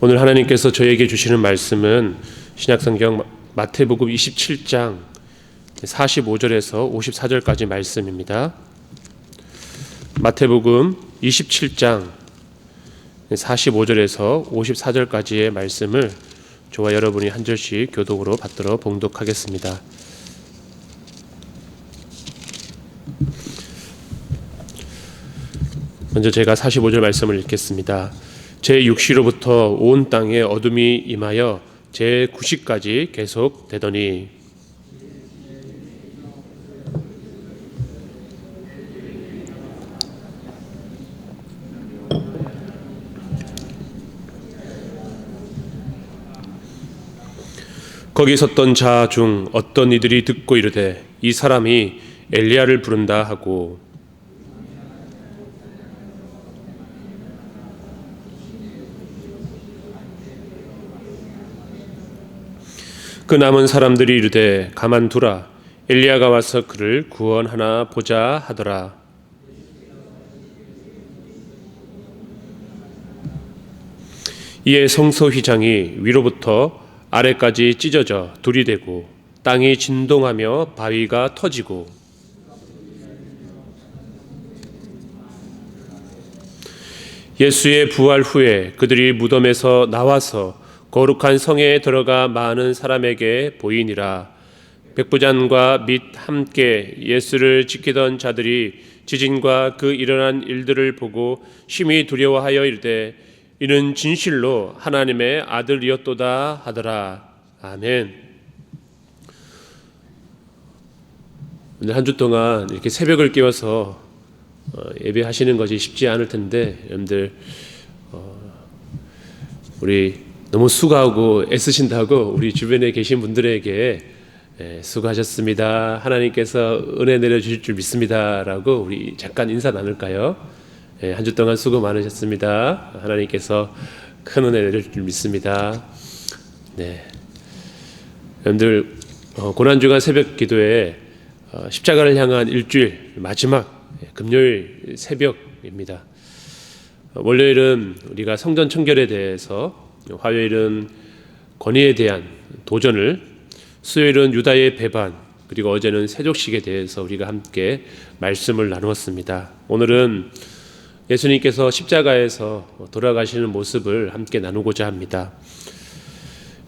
오늘 하나님께서 저에게 주시는 말씀은 신약성경 마태복음 27장 45절에서 54절까지 말씀입니다. 마태복음 27장 45절에서 54절까지의 말씀을 저와 여러분이 한 절씩 교독으로 받들어 봉독하겠습니다. 먼저 제가 45절 말씀을 읽겠습니다. 제6시로부터 온 땅에 어둠이 임하여 제9시까지 계속되더니 거기 섰던 자 중 어떤 이들이 듣고 이르되 이 사람이 엘리야를 부른다 하고 그 남은 사람들이 이르되 가만두라 엘리야가 와서 그를 구원하나 보자 하더라. 이에 성소 휘장이 위로부터 아래까지 찢어져 둘이 되고 땅이 진동하며 바위가 터지고 예수의 부활 후에 그들이 무덤에서 나와서 거룩한 성에 들어가 많은 사람에게 보이니라. 백부장과 및 함께 예수를 지키던 자들이 지진과 그 일어난 일들을 보고 심히 두려워하여 이르되 이는 진실로 하나님의 아들이었도다 하더라. 아멘. 오늘 한 주 동안 이렇게 새벽을 깨워서 예배하시는 것이 쉽지 않을 텐데 여러분들 우리 너무 수고하고 애쓰신다고 우리 주변에 계신 분들에게 수고하셨습니다. 하나님께서 은혜 내려주실 줄 믿습니다. 라고 우리 잠깐 인사 나눌까요? 한 주 동안 수고 많으셨습니다. 하나님께서 큰 은혜 내려줄 줄 믿습니다. 네. 여러분들 고난주간 새벽 기도에 십자가를 향한 일주일 마지막 금요일 새벽입니다. 월요일은 우리가 성전 청결에 대해서, 화요일은 권위에 대한 도전을, 수요일은 유다의 배반, 그리고 어제는 세족식에 대해서 우리가 함께 말씀을 나누었습니다. 오늘은 예수님께서 십자가에서 돌아가시는 모습을 함께 나누고자 합니다.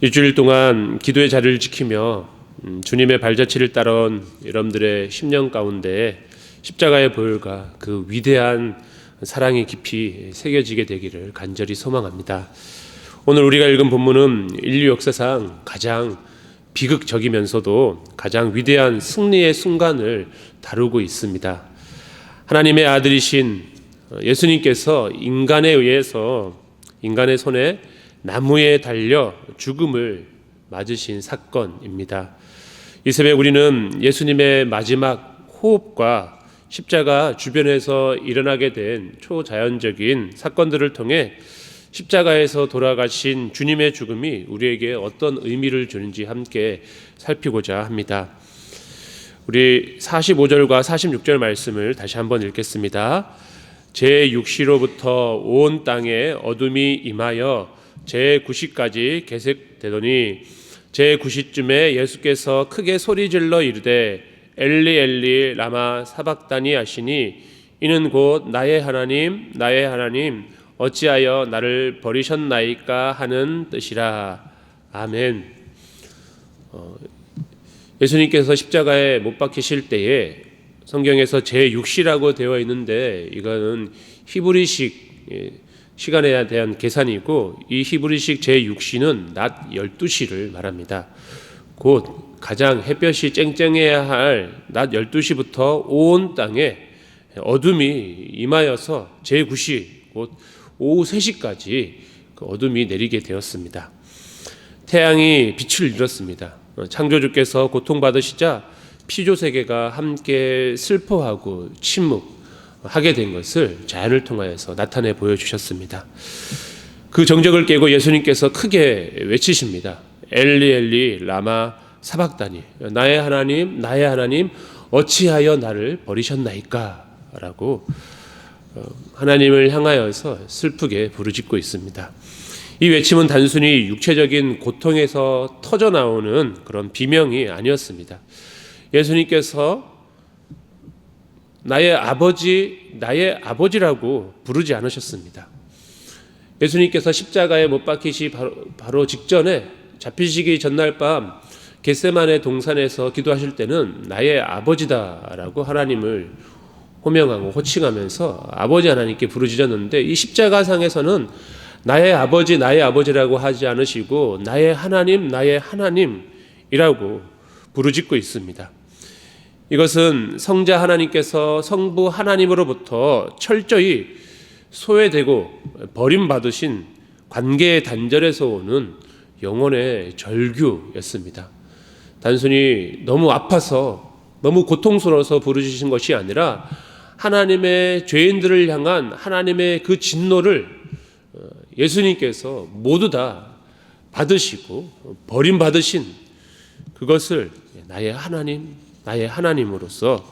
일주일 동안 기도의 자리를 지키며 주님의 발자취를 따라온 여러분들의 심령 가운데 십자가의 보혈과 그 위대한 사랑이 깊이 새겨지게 되기를 간절히 소망합니다. 오늘 우리가 읽은 본문은 인류 역사상 가장 비극적이면서도 가장 위대한 승리의 순간을 다루고 있습니다. 하나님의 아들이신 예수님께서 인간에 의해서 인간의 손에 나무에 달려 죽음을 맞으신 사건입니다. 이 새벽 우리는 예수님의 마지막 호흡과 십자가 주변에서 일어나게 된 초자연적인 사건들을 통해 십자가에서 돌아가신 주님의 죽음이 우리에게 어떤 의미를 주는지 함께 살피고자 합니다. 우리 45절과 46절 말씀을 다시 한번 읽겠습니다. 제6시로부터 온 땅에 어둠이 임하여 제9시까지 계속되더니 제9시쯤에 예수께서 크게 소리질러 이르되 엘리 엘리 라마 사박다니 하시니 이는 곧 나의 하나님 나의 하나님 어찌하여 나를 버리셨나이까 하는 뜻이라. 아멘. 예수님께서 십자가에 못 박히실 때에 성경에서 제6시라고 되어 있는데 이거는 히브리식 시간에 대한 계산이고 이 히브리식 제6시는 낮 12시를 말합니다. 곧 가장 햇볕이 쨍쨍해야 할 낮 12시부터 온 땅에 어둠이 임하여서 제9시 곧 오후 3시까지 그 어둠이 내리게 되었습니다. 태양이 빛을 잃었습니다. 창조주께서 고통받으시자 피조세계가 함께 슬퍼하고 침묵하게 된 것을 자연을 통하여서 나타내 보여주셨습니다. 그 정적을 깨고 예수님께서 크게 외치십니다. 엘리 엘리 라마 사박다니 나의 하나님 어찌하여 나를 버리셨나이까 라고 하나님을 향하여서 슬프게 부르짖고 있습니다. 이 외침은 단순히 육체적인 고통에서 터져 나오는 그런 비명이 아니었습니다. 예수님께서 나의 아버지라고 부르지 않으셨습니다. 예수님께서 십자가에 못 박히시 바로 직전에 잡히시기 전날 밤 겟세마네 동산에서 기도하실 때는 나의 아버지다라고 하나님을 호명하고 호칭하면서 아버지 하나님께 부르짖었는데, 이 십자가상에서는 나의 아버지라고 하지 않으시고 나의 하나님이라고 부르짖고 있습니다. 이것은 성자 하나님께서 성부 하나님으로부터 철저히 소외되고 버림받으신 관계의 단절에서 오는 영혼의 절규였습니다. 단순히 너무 아파서 너무 고통스러워서 부르짖으신 것이 아니라 하나님의 죄인들을 향한 하나님의 그 진노를 예수님께서 모두 다 받으시고 버림받으신 그것을 나의 하나님으로서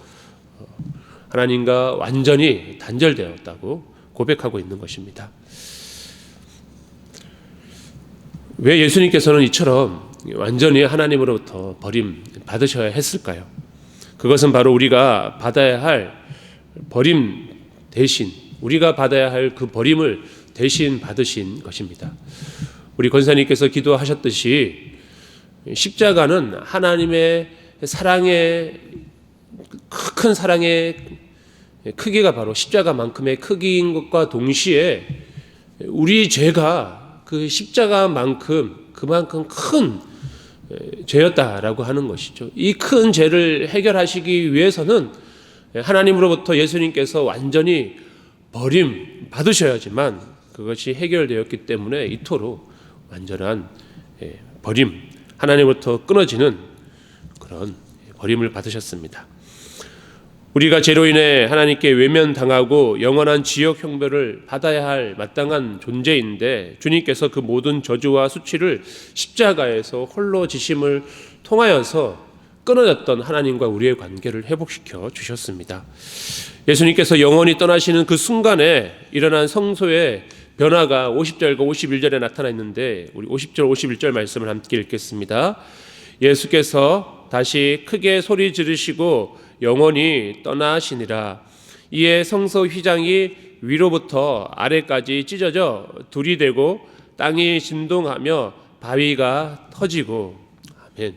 하나님과 완전히 단절되었다고 고백하고 있는 것입니다. 왜 예수님께서는 이처럼 완전히 하나님으로부터 버림받으셔야 했을까요? 그것은 바로 우리가 받아야 할 버림 대신, 우리가 받아야 할 그 버림을 대신 받으신 것입니다. 우리 권사님께서 기도하셨듯이 십자가는 하나님의 사랑의, 큰 사랑의 크기가 바로 십자가만큼의 크기인 것과 동시에 우리 죄가 그 십자가만큼 그만큼 큰 죄였다라고 하는 것이죠. 이 큰 죄를 해결하시기 위해서는 하나님으로부터 예수님께서 완전히 버림 받으셔야지만 그것이 해결되었기 때문에 이토록 완전한 버림, 하나님으로부터 끊어지는 그런 버림을 받으셨습니다. 우리가 죄로 인해 하나님께 외면당하고 영원한 지옥 형벌을 받아야 할 마땅한 존재인데, 주님께서 그 모든 저주와 수치를 십자가에서 홀로 지심을 통하여서 끊어졌던 하나님과 우리의 관계를 회복시켜 주셨습니다. 예수님께서 영원히 떠나시는 그 순간에 일어난 성소의 변화가 50절과 51절에 나타나 있는데, 우리 50절 51절 말씀을 함께 읽겠습니다. 예수께서 다시 크게 소리 지르시고 영원히 떠나시니라. 이에 성소 휘장이 위로부터 아래까지 찢어져 둘이 되고 땅이 진동하며 바위가 터지고. 아멘.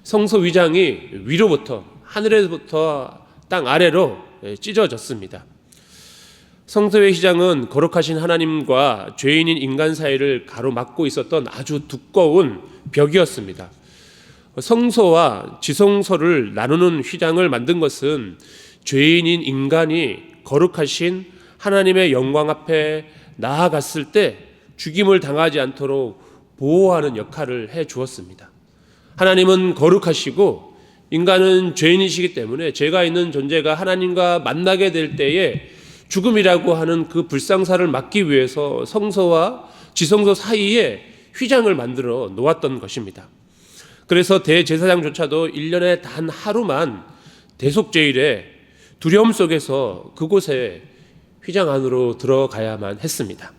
성소 휘장이 위로부터, 하늘에서부터 땅 아래로 찢어졌습니다. 성소의 휘장은 거룩하신 하나님과 죄인인 인간 사이를 가로막고 있었던 아주 두꺼운 벽이었습니다. 성소와 지성소를 나누는 휘장을 만든 것은 죄인인 인간이 거룩하신 하나님의 영광 앞에 나아갔을 때 죽임을 당하지 않도록 보호하는 역할을 해 주었습니다. 하나님은 거룩하시고 인간은 죄인이시기 때문에 죄가 있는 존재가 하나님과 만나게 될 때에 죽음이라고 하는 그 불상사를 막기 위해서 성소와 지성소 사이에 휘장을 만들어 놓았던 것입니다. 그래서 대제사장조차도 1년에 단 하루만 대속제일에 두려움 속에서 그곳에 휘장 안으로 들어가야만 했습니다.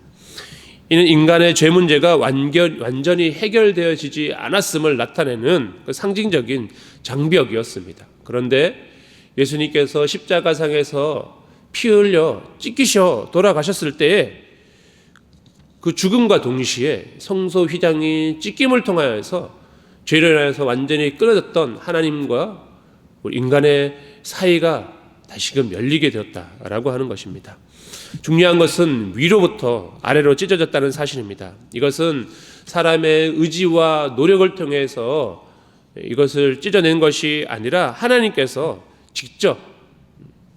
이는 인간의 죄 문제가 완전히 해결되어지지 않았음을 나타내는 그 상징적인 장벽이었습니다. 그런데 예수님께서 십자가상에서 피 흘려 찢기셔 돌아가셨을 때에 그 죽음과 동시에 성소 휘장이 찢김을 통하여서 죄를 인하여서 완전히 끊어졌던 하나님과 인간의 사이가 다시금 열리게 되었다라고 하는 것입니다. 중요한 것은 위로부터 아래로 찢어졌다는 사실입니다. 이것은 사람의 의지와 노력을 통해서 이것을 찢어낸 것이 아니라 하나님께서 직접,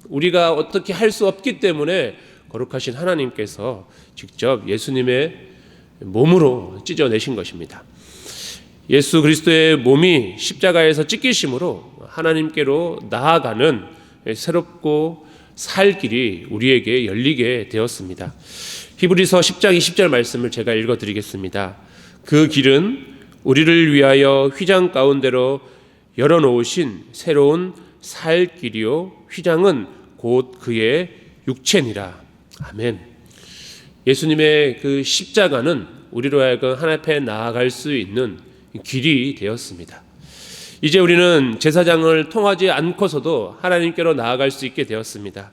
우리가 어떻게 할 수 없기 때문에 거룩하신 하나님께서 직접 예수님의 몸으로 찢어내신 것입니다. 예수 그리스도의 몸이 십자가에서 찢기심으로 하나님께로 나아가는 새롭고 살 길이 우리에게 열리게 되었습니다. 히브리서 10장 20절 말씀을 제가 읽어드리겠습니다. 그 길은 우리를 위하여 휘장 가운데로 열어놓으신 새로운 살 길이요, 휘장은 곧 그의 육체니라. 아멘. 예수님의 그 십자가는 우리로 하여금 하나님 앞에 나아갈 수 있는 길이 되었습니다. 이제 우리는 제사장을 통하지 않고서도 하나님께로 나아갈 수 있게 되었습니다.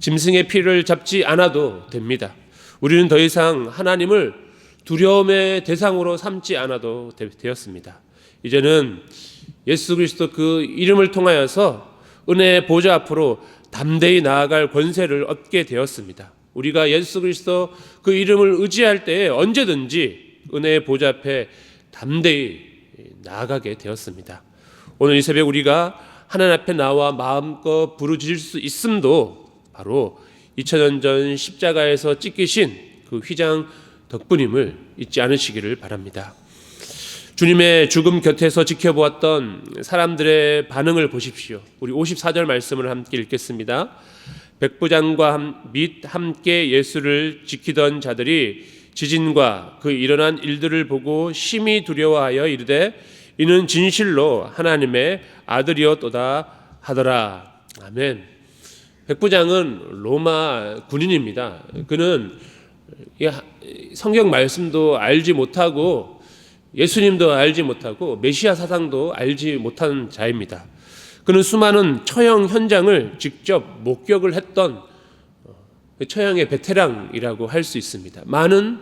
짐승의 피를 잡지 않아도 됩니다. 우리는 더 이상 하나님을 두려움의 대상으로 삼지 않아도 되었습니다. 이제는 예수 그리스도 그 이름을 통하여서 은혜의 보좌 앞으로 담대히 나아갈 권세를 얻게 되었습니다. 우리가 예수 그리스도 그 이름을 의지할 때에 언제든지 은혜의 보좌 앞에 담대히 나아가게 되었습니다. 오늘 이 새벽 우리가 하나님 앞에 나와 마음껏 부르짖을 수 있음도 바로 2000년 전 십자가에서 찢기신 그 휘장 덕분임을 잊지 않으시기를 바랍니다. 주님의 죽음 곁에서 지켜보았던 사람들의 반응을 보십시오. 우리 54절 말씀을 함께 읽겠습니다. 백부장과 및 함께 예수를 지키던 자들이 지진과 그 일어난 일들을 보고 심히 두려워하여 이르되 이는 진실로 하나님의 아들이었도다 하더라. 아멘. 백부장은 로마 군인입니다. 그는 성경 말씀도 알지 못하고 예수님도 알지 못하고 메시아 사상도 알지 못한 자입니다. 그는 수많은 처형 현장을 직접 목격을 했던 처형의 베테랑이라고 할 수 있습니다. 많은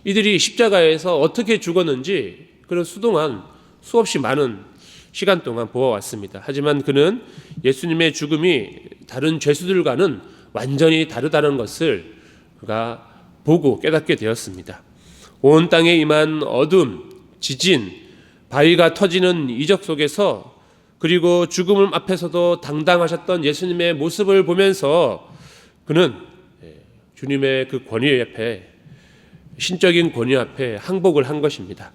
이들이 십자가에서 어떻게 죽었는지 그는 수없이 많은 시간 동안 보아왔습니다. 하지만 그는 예수님의 죽음이 다른 죄수들과는 완전히 다르다는 것을 그가 보고 깨닫게 되었습니다. 온 땅에 임한 어둠, 지진, 바위가 터지는 이적 속에서 그리고 죽음 앞에서도 당당하셨던 예수님의 모습을 보면서 그는 주님의 그 권위 앞에, 신적인 권위 앞에 항복을 한 것입니다.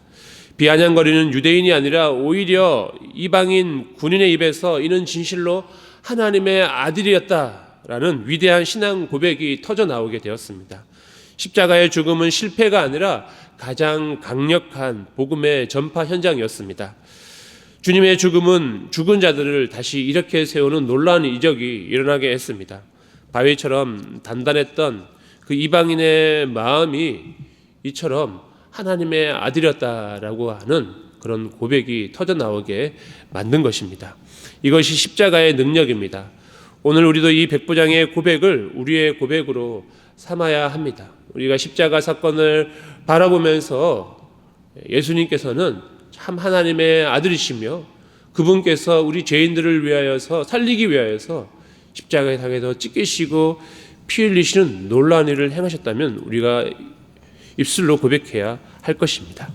비아냥거리는 유대인이 아니라 오히려 이방인 군인의 입에서 이는 진실로 하나님의 아들이었다라는 위대한 신앙 고백이 터져 나오게 되었습니다. 십자가의 죽음은 실패가 아니라 가장 강력한 복음의 전파 현장이었습니다. 주님의 죽음은 죽은 자들을 다시 일으켜 세우는 놀라운 이적이 일어나게 했습니다. 바위처럼 단단했던 그 이방인의 마음이 이처럼 하나님의 아들이었다라고 하는 그런 고백이 터져 나오게 만든 것입니다. 이것이 십자가의 능력입니다. 오늘 우리도 이 백부장의 고백을 우리의 고백으로 삼아야 합니다. 우리가 십자가 사건을 바라보면서 예수님께서는 참 하나님의 아들이시며 그분께서 우리 죄인들을 위하여서 살리기 위하여서 십자가에 당해서 찢기시고 피 흘리시는 놀라운 일을 행하셨다면 우리가 입술로 고백해야 할 것입니다.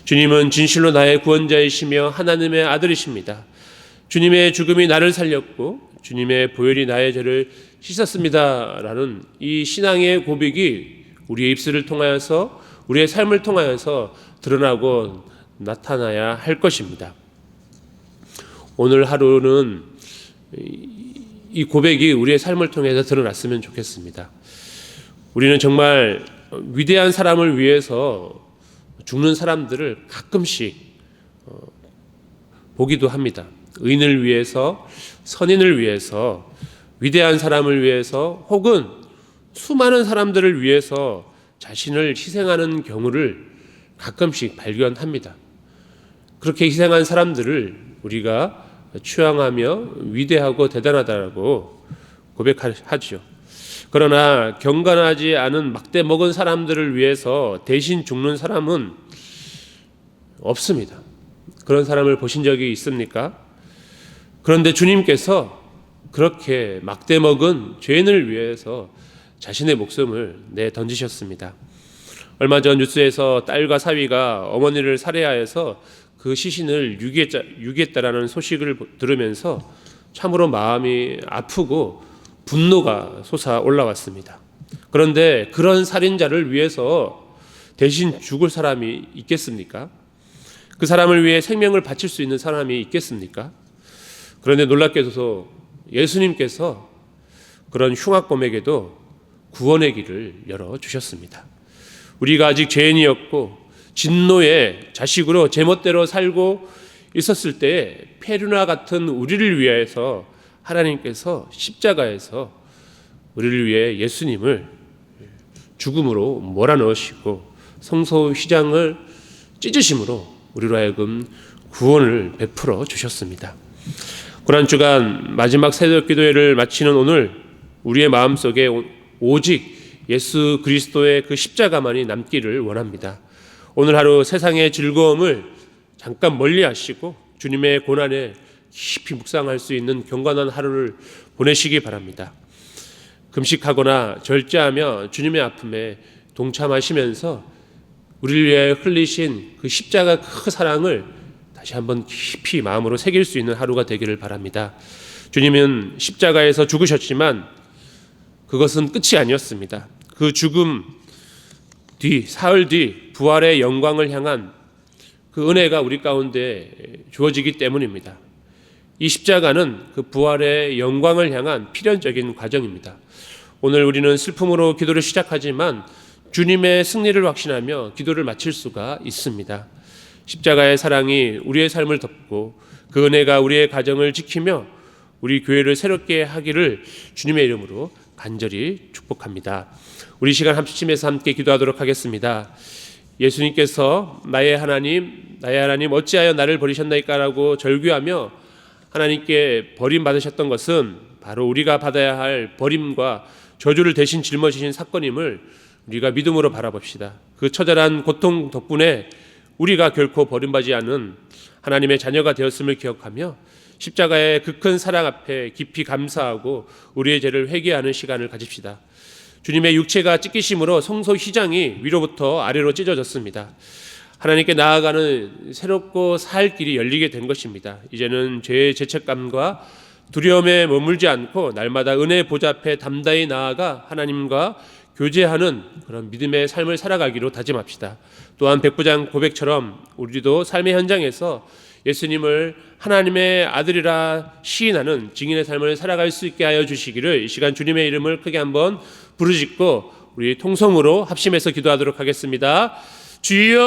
주님은 진실로 나의 구원자이시며 하나님의 아들이십니다. 주님의 죽음이 나를 살렸고 주님의 보혈이 나의 죄를 씻었습니다 라는 이 신앙의 고백이 우리의 입술을 통하여서 우리의 삶을 통하여서 드러나고 나타나야 할 것입니다. 오늘 하루는 이 고백이 우리의 삶을 통해서 드러났으면 좋겠습니다. 우리는 정말 위대한 사람을 위해서 죽는 사람들을 가끔씩 보기도 합니다. 의인을 위해서, 선인을 위해서, 위대한 사람을 위해서 혹은 수많은 사람들을 위해서 자신을 희생하는 경우를 가끔씩 발견합니다. 그렇게 희생한 사람들을 우리가 추앙하며 위대하고 대단하다고 고백하죠. 그러나 경건하지 않은 막대 먹은 사람들을 위해서 대신 죽는 사람은 없습니다. 그런 사람을 보신 적이 있습니까? 그런데 주님께서 그렇게 막대 먹은 죄인을 위해서 자신의 목숨을 내던지셨습니다. 얼마 전 뉴스에서 딸과 사위가 어머니를 살해하여서 그 시신을 유기했다라는 소식을 들으면서 참으로 마음이 아프고 분노가 솟아 올라왔습니다. 그런데 그런 살인자를 위해서 대신 죽을 사람이 있겠습니까? 그 사람을 위해 생명을 바칠 수 있는 사람이 있겠습니까? 그런데 놀랍게도 예수님께서 그런 흉악범에게도 구원의 길을 열어주셨습니다. 우리가 아직 죄인이었고 진노의 자식으로 제멋대로 살고 있었을 때에 페루나 같은 우리를 위해서 하나님께서 십자가에서 우리를 위해 예수님을 죽음으로 몰아넣으시고 성소 휘장을 찢으심으로 우리로 하여금 구원을 베풀어 주셨습니다. 고난주간 마지막 새벽 기도회를 마치는 오늘 우리의 마음속에 오직 예수 그리스도의 그 십자가만이 남기를 원합니다. 오늘 하루 세상의 즐거움을 잠깐 멀리 하시고 주님의 고난에 깊이 묵상할 수 있는 경건한 하루를 보내시기 바랍니다. 금식하거나 절제하며 주님의 아픔에 동참하시면서 우리를 위해 흘리신 그 십자가 그 사랑을 다시 한번 깊이 마음으로 새길 수 있는 하루가 되기를 바랍니다. 주님은 십자가에서 죽으셨지만 그것은 끝이 아니었습니다. 그 죽음 뒤, 사흘 뒤 부활의 영광을 향한 그 은혜가 우리 가운데 주어지기 때문입니다. 이 십자가는 그 부활의 영광을 향한 필연적인 과정입니다. 오늘 우리는 슬픔으로 기도를 시작하지만 주님의 승리를 확신하며 기도를 마칠 수가 있습니다. 십자가의 사랑이 우리의 삶을 덮고 그 은혜가 우리의 가정을 지키며 우리 교회를 새롭게 하기를 주님의 이름으로 간절히 축복합니다. 우리 시간 합심해서 함께 기도하도록 하겠습니다. 예수님께서 나의 하나님 어찌하여 나를 버리셨나이까라고 절규하며 하나님께 버림받으셨던 것은 바로 우리가 받아야 할 버림과 저주를 대신 짊어지신 사건임을 우리가 믿음으로 바라봅시다. 그 처절한 고통 덕분에 우리가 결코 버림받지 않은 하나님의 자녀가 되었음을 기억하며 십자가의 그 큰 사랑 앞에 깊이 감사하고 우리의 죄를 회개하는 시간을 가집시다. 주님의 육체가 찢기심으로 성소 휘장이 위로부터 아래로 찢어졌습니다. 하나님께 나아가는 새롭고 살 길이 열리게 된 것입니다. 이제는 죄의 죄책감과 두려움에 머물지 않고 날마다 은혜의 보좌 앞에 담대히 나아가 하나님과 교제하는 그런 믿음의 삶을 살아가기로 다짐합시다. 또한 백부장 고백처럼 우리도 삶의 현장에서 예수님을 하나님의 아들이라 시인하는 증인의 삶을 살아갈 수 있게 하여 주시기를 이 시간 주님의 이름을 크게 한번 부르짖고 우리 통성으로 합심해서 기도하도록 하겠습니다. 주여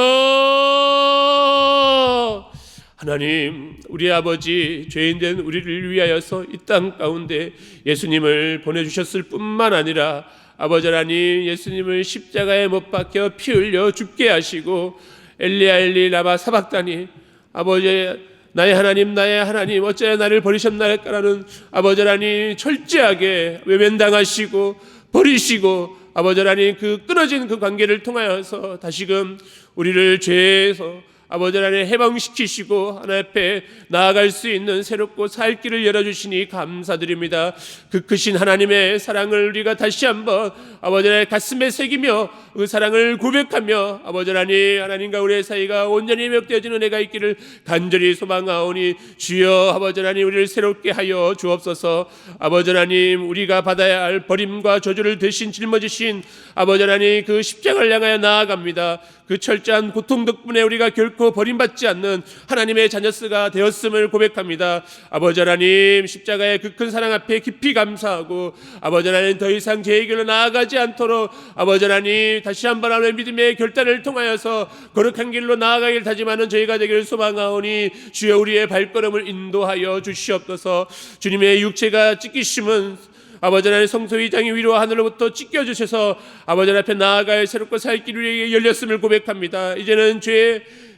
하나님, 우리 아버지, 죄인된 우리를 위하여서 이 땅 가운데 예수님을 보내주셨을 뿐만 아니라 아버지 하나님, 예수님을 십자가에 못 박혀 피 흘려 죽게 하시고 엘리야 엘리 라마 사박다니, 아버지 나의 하나님 어찌하여 나를 버리셨나이까라는 아버지 하나님 철저하게 외면당하시고 버리시고 아버지 하나님 그 끊어진 그 관계를 통하여서 다시금 우리를 죄에서 아버지 하나님 해방시키시고 하나님 앞에 나아갈 수 있는 새롭고 살 길을 열어주시니 감사드립니다. 그 크신 하나님의 사랑을 우리가 다시 한번 아버지 하나님 가슴에 새기며 그 사랑을 고백하며 아버지 하나님, 하나님과 우리의 사이가 온전히 회복되어지는 은혜가 있기를 간절히 소망하오니 주여 아버지 하나님 우리를 새롭게 하여 주옵소서. 아버지 하나님, 우리가 받아야 할 버림과 저주를 대신 짊어지신 아버지 하나님 그 십자가를 향하여 나아갑니다. 그 철저한 고통 덕분에 우리가 결코 버림받지 않는 하나님의 자녀스가 되었음을 고백합니다. 아버지 하나님, 십자가의 그 큰 사랑 앞에 깊이 감사하고 아버지 하나님 더 이상 제 길로 나아가지 않도록 아버지 하나님 다시 한번 하나님의 믿음의 결단을 통하여서 거룩한 길로 나아가길 다짐하는 저희가 되기를 소망하오니 주여 우리의 발걸음을 인도하여 주시옵소서. 주님의 육체가 찢기심은 아버지 하나님 성소 휘장이 위로 하늘로부터 찢겨주셔서 아버지 하나님 앞에 나아갈 새롭고 살 길이 우리에게 열렸음을 고백합니다. 이제는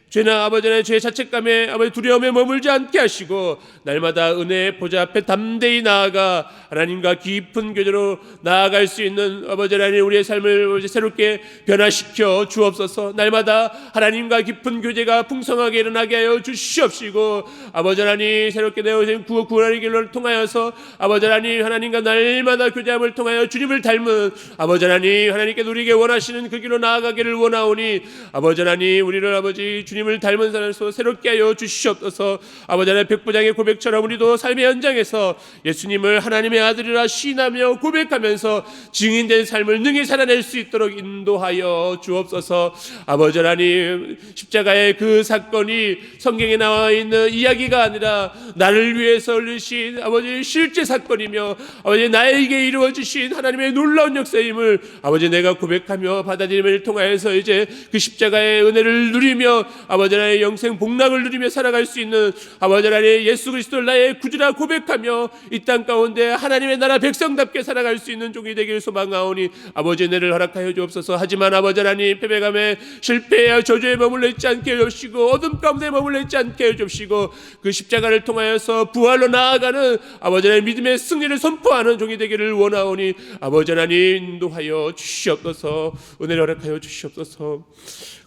죄나 아버지 하나님 죄의 자책감에 아버지 두려움에 머물지 않게 하시고 날마다 은혜의 보좌 앞에 담대히 나아가 하나님과 깊은 교제로 나아갈 수 있는 아버지 하나님 우리의 삶을 새롭게 변화시켜 주옵소서. 날마다 하나님과 깊은 교제가 풍성하게 일어나게 하여 주시옵시고 아버지 하나님 새롭게 내어진 구원의 길을 통하여서 아버지 하나님 하나님과 날마다 교제함을 통하여 주님을 닮은 아버지 하나님 하나님께 누리게 원하시는 그 길로 나아가기를 원하오니 아버지 하나님 우리를 아버지 주님을 닮은 사람으로서 새롭게 하여 주시옵소서. 아버지 하나님 백부장의 고백처럼 우리도 삶의 현장에서 예수님을 하나님의 아들이라 시인하며 고백하면서 증인된 삶을 능히 살아낼 수 있도록 인도하여 주옵소서. 아버지 하나님 십자가의 그 사건이 성경에 나와 있는 이야기가 아니라 나를 위해서 흘리신 아버지 실제 사건이며 아버지 나에게 이루어주신 하나님의 놀라운 역사임을 아버지 내가 고백하며 받아들임을 통하여서 이제 그 십자가의 은혜를 누리며 아버지 하나님 영생 복락을 누리며 살아갈 수 있는 아버지 하나님 예수 그리스도를 나의 구주라 고백하며 이 땅 가운데 하나님의 나라 백성답게 살아갈 수 있는 종이 되기를 소망하오니 아버지 은혜를 허락하여 주옵소서. 하지만 아버지 하나님 패배감에 실패하여 저주에 머물러 있지 않게 해주시고 어둠 가운데 머물러 있지 않게 해주시고 그 십자가를 통하여서 부활로 나아가는 아버지 하나님 믿음의 승리를 선포하는 종이 되기를 원하오니 아버지 하나님 인도하여 주시옵소서. 은혜를 허락하여 주시옵소서.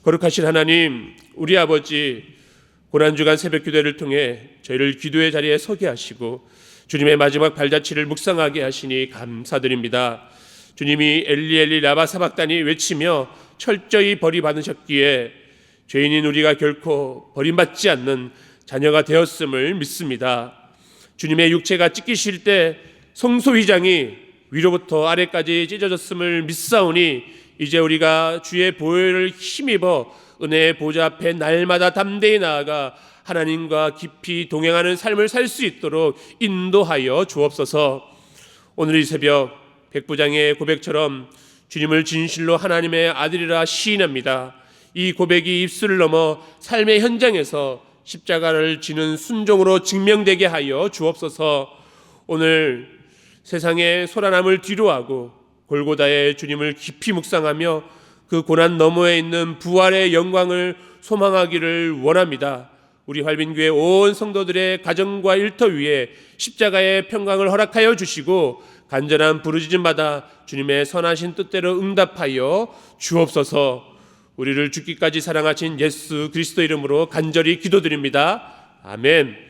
거룩하신 하나님, 우리 아버지 고난주간 새벽기도를 통해 저희를 기도의 자리에 서게 하시고 주님의 마지막 발자취를 묵상하게 하시니 감사드립니다. 주님이 엘리 엘리 라마 사박다니 외치며 철저히 버림받으셨기에 죄인인 우리가 결코 버림받지 않는 자녀가 되었음을 믿습니다. 주님의 육체가 찢기실 때 성소휘장이 위로부터 아래까지 찢어졌음을 믿사오니 이제 우리가 주의 보혈을 힘입어 은혜의 보좌 앞에 날마다 담대히 나아가 하나님과 깊이 동행하는 삶을 살 수 있도록 인도하여 주옵소서. 오늘 이 새벽 백부장의 고백처럼 주님을 진실로 하나님의 아들이라 시인합니다. 이 고백이 입술을 넘어 삶의 현장에서 십자가를 지는 순종으로 증명되게 하여 주옵소서. 오늘 세상의 소란함을 뒤로하고 골고다의 주님을 깊이 묵상하며 그 고난 너머에 있는 부활의 영광을 소망하기를 원합니다. 우리 활빈교회 온 성도들의 가정과 일터 위에 십자가의 평강을 허락하여 주시고 간절한 부르짖음마다 주님의 선하신 뜻대로 응답하여 주옵소서. 우리를 죽기까지 사랑하신 예수 그리스도 이름으로 간절히 기도드립니다. 아멘.